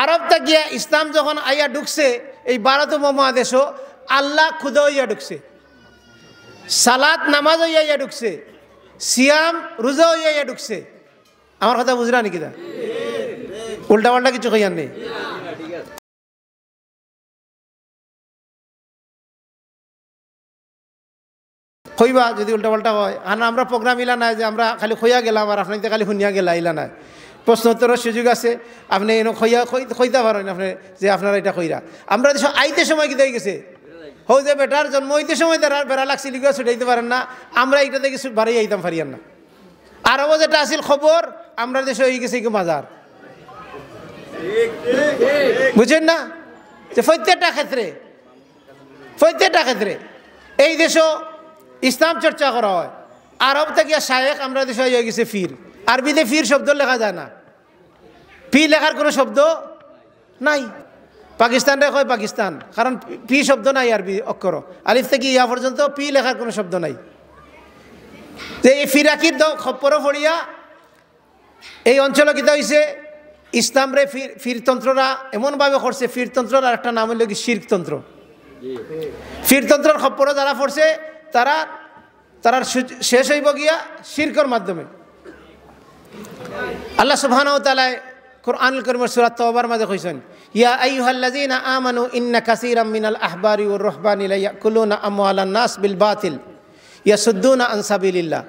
আরব থাকিয়া ইসলাম যখন আইয়া ঢুকছে এই ভারত উপমহাদেশও আল্লাহ খুদা হইয়া ঢুকছে, সালাত নামাজ হইয়া ঢুকছে, সিয়াম রোজা হইয়া ঢুকছে। আমার কথা বুঝলা নাকি? দা উল্টা পাল্টা কিছু কইয়ার নেই। কইবা যদি উল্টা পাল্টা হয়। আর আমরা প্রোগ্রাম ইলা নাই যে আমরা খালি খইয়া গেলাম আর আপনাকে খালি শুনিয়া গেলা, ইলা নাই। প্রশ্ন উত্তরের সুযোগ আছে, আপনি এনে খইতে পারেন আপনি যে আপনারা এটা কইরা। আমরা দেশ আইতে সময় কি হয়ে গেছে, হও যে বেটার জন্ম হইতে সময় বেড়া লাগছিল ছুটাইতে পারেন না, আমরা এইটা থেকে বাড়ি আইতাম পারিয়ান না। আরবও যেটা আসিল খবর, আমরা দেশে হয়ে গেছে কি বাজার, বুঝছেন না? যে প্রত্যেকটা ক্ষেত্রে এই দেশও ইসলাম চর্চা করা হয়। আরব থেকে শায়েখ, আমরা দেশে হয়ে গেছে ফির। আরবিতে ফির শব্দ লেখা যায় না, পি লেখার কোনো শব্দ নাই। পাকিস্তানরে কয় পাকিস্তান, কারণ পি শব্দ নাই আরবি অক্ষর, আলিফ থেকে ইয়া পর্যন্ত পি লেখার কোনো শব্দ নাই। যে এই ফিরাকির খপ্পর ফড়িয়া এই অঞ্চলে কিতা হয়েছে, ইসলামরে ফিরতন্ত্ররা এমনভাবে করছে, ফিরতন্ত্রর আর একটা নাম হইল কি শিরকতন্ত্র। ফিরতন্ত্রর খপ্পর যারা পড়ছে তারা শেষ হইব গিয়া শিরকর মাধ্যমে। আল্লাহ সুবহানাহু ওয়া তাআলা কুরআনুল কারীমের সূরা তাওবার মাঝে কইছেন, ইয়া আইয়ুহাল্লাযীনা আমানু ইন্না কাসীরাম মিনাল আহবারি ওয়ার রুহবানি লা ইয়াকুলুনা আমওয়ালান নাস বিল বাতিল ইয়াসুদ্দুনা আন সাবিলিল্লাহ।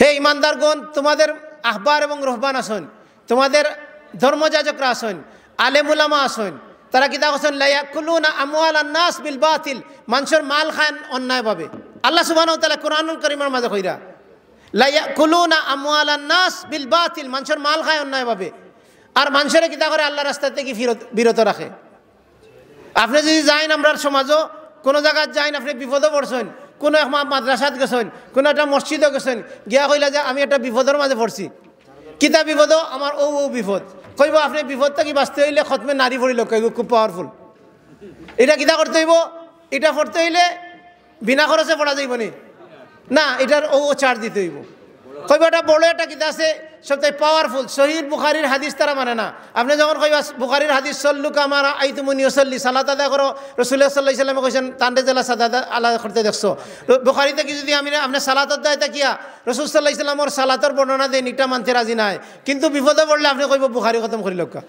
হে ঈমানদারগণ, তোমাদের আহবার এবং রুহবান আছেন, তোমাদের ধর্মযাজকরা আছেন, আলেম উলামা আছেন, তারা কিতা করছেন, লা ইয়াকুলুনা আমওয়ালান নাস বিল বাতিল, মানুষের মাল খান অন্যায়ভাবে। আল্লাহ সুবহানাহু ওয়া তাআলা কুরআনুল কারীমের মাঝে কইরা লা ইয়াকুলুনা আমওয়ালান নাস বিল বাতিল, মানুষের মাল খায় অন্যায়ভাবে। আর মানুষের কিতা করে আল্লাহ রাস্তা থেকে বিরত রাখে। আপনি যদি যাইন আমরা সমাজও কোনো জায়গায় যাইন, আপনি বিপদে পড়ছেন, কোনো এক মাদ্রাসাত গেছেন, কোনো একটা মসজিদও গেছেন, গিয়া কইলা যে আমি একটা বিপদের মাঝে পড়ছি, কিতা বিপদ, আমার ও বিপদ। কইব আপনি বিপদ থেকে বাঁচতে হইলে খতমে নারী পড়িল, কইব খুব পাওয়ারফুল। এটা কিতা করতে হইব, এটা পড়তে হইলে বিনা খরচে পড়া যাইব না, এটার ও চার্জ দিতে হইব। কইব এটা বড় একটা কিতা আছে সবথেকে পাওয়ারফুল, সহিহ বুখারীর হাদিস তারা মানে না। আপনি যখন কইবা বুখারীর হাদিস সল্লু কামা রাআইতুমুনি উসাল্লি, সালাত আদায় করো, রাসূলুল্লাহ সাল্লাল্লাহু আলাইহি ওয়াসাল্লাম কইছেন তান্ডে জেলা সালাত আদায় করতে দেখছো। বুখারীতে কি যদি আপনি সালাত আদায় তাকিয়া রাসূল সাল্লাল্লাহু আলাইহি ওয়াসাল্লামের সালাতের বর্ণনা দেন, এটা মানতে রাজি নাই, কিন্তু বিপদে পড়লে আপনি কইব বুখারী খতম করি লোকা।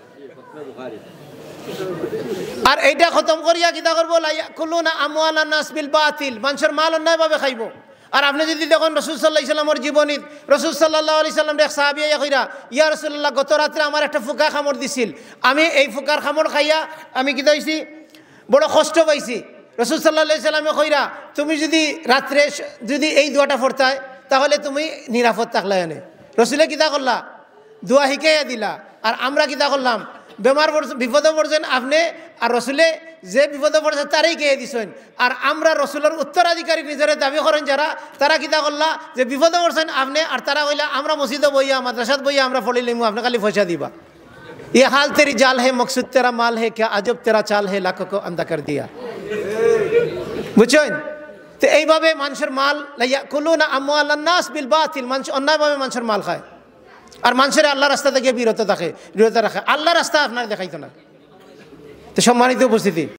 আর এইটা খতম করিয়া কিতা করবো, লা ইয়াকুলুনা আমওয়ালান নাস বিল বাতিল, মানুষের মাল অন্যায়ভাবে খাইব। আর আপনি যদি দেখুন রাসূল সাল্লাল্লাহু আলাইহি ওয়াসাল্লামের জীবনীত, রাসূল সাল্লাল্লাহু আলাইহি ওয়াসাল্লাম এক সাহাবী আইয়া কইরা, ইয়া রাসূলুল্লাহ, গত রাতে আমার একটা ফুকা খামড় দিছিল, আমি এই ফুকার খামড় খাইয়া আমি কিতা হইছি, বড় কষ্ট পাইছি। রাসূল সাল্লাল্লাহু আলাইহি ওয়াসাল্লামে কইরা, তুমি যদি রাত্রে যদি এই দোয়াটা পড়তায় তাহলে তুমি নিরাপদ থাকলা। এনে রাসূলে কিতা করলা, দোয়া শিখাইয়া দিলা। আর আমরা কিতা করলাম, বেমার বিপদে পড়ছেন আপনি, আর রসুলে যে বিপদে পড়ছে তারাই খেয়ে দিছেন। আর আমরা রসুলের উত্তরাধিকারী নিজের দাবি করেন যারা, তারা কিতা করলা যে বিপদে পড়ছেন আপনি, আর তারা কইলা আমরা মসজিদে বইয়া মাদ্রাসাত বইয়া আমরা পড়িলাম, আপনি খালি পয়সা দিবা। ये हाल तेरी जाल है, मकसूद तेरा माल है, क्या अजब तेरा चाल है, लाखों को अंधा कर दिया। বুঝছেন? তো এইভাবে মানুষের মাল, লা ইয়াকুলুনা আমওয়ালান নাস বিল বাতিল, মানুষ অন্যায়ভাবে মানুষের মাল খায়। আর মানুষের আল্লাহ রাস্তা থেকে বিরত রাখে। আল্লাহ রাস্তা আপনার দেখাইতো না। তো সম্মানিত উপস্থিতি,